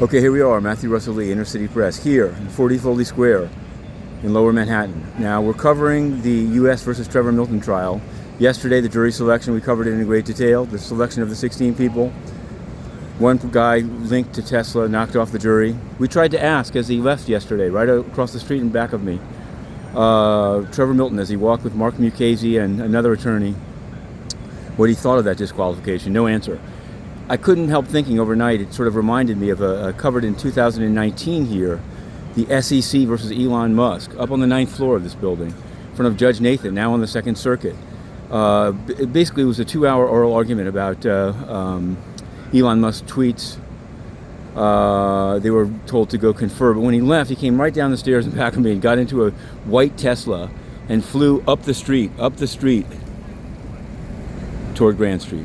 Okay, here we are, Matthew Russell Lee, Inner City Press, here in 40 Foley Square in Lower Manhattan. Now, we're covering the U.S. versus Trevor Milton trial. Yesterday, the jury selection, we covered it in great detail. The selection of the 16 people. One guy linked to Tesla knocked off the jury. We tried to ask as he left yesterday, right across the street in back of me, Trevor Milton, as he walked with Mark Mukasey and another attorney, what he thought of that disqualification. No answer. I couldn't help thinking overnight, it sort of reminded me of covered in 2019 here, the SEC versus Elon Musk, up on the 9th floor of this building, in front of Judge Nathan, now on the Second Circuit. Basically, it was a 2-hour oral argument about Elon Musk's tweets. They were told to go confer, but when he left, he came right down the stairs in back of me and got into a white Tesla and flew up the street toward Grand Street.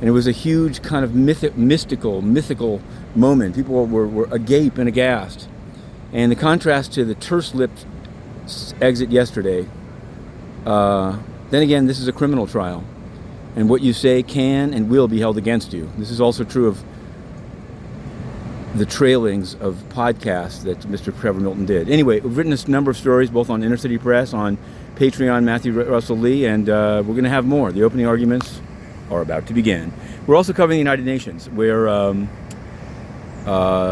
And it was a huge kind of mythical moment. People were agape and aghast. And the contrast to the terse-lipped exit yesterday, then again, this is a criminal trial. And what you say can and will be held against you. This is also true of the trailings of podcasts that Mr. Trevor Milton did. Anyway, we've written a number of stories, both on Inner City Press, on Patreon, Matthew Russell Lee, and we're going to have more. The opening arguments are about to begin. We're also covering the United Nations, where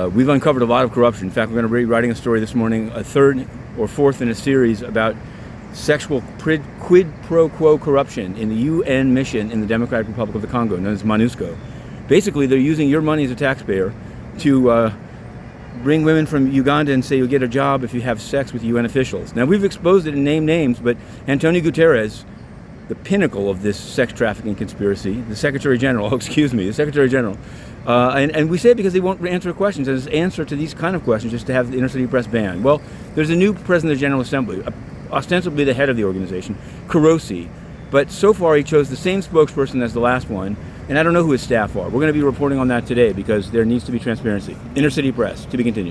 we've uncovered a lot of corruption. In fact, we're going to be writing a story this morning, a third or fourth in a series about sexual quid pro quo corruption in the UN mission in the Democratic Republic of the Congo, known as MONUSCO. Basically, they're using your money as a taxpayer to bring women from Uganda and say you'll get a job if you have sex with UN officials. Now, we've exposed it and named names, but Antonio Guterres, the pinnacle of this sex trafficking conspiracy, the Secretary General, and we say it because they won't answer questions, and his answer to these kind of questions is to have the Inner City Press banned. Well, there's a new president of the General Assembly, ostensibly the head of the organization, Korosi, but so far he chose the same spokesperson as the last one, and I don't know who his staff are. We're going to be reporting on that today because there needs to be transparency. Inner City Press, to be continued.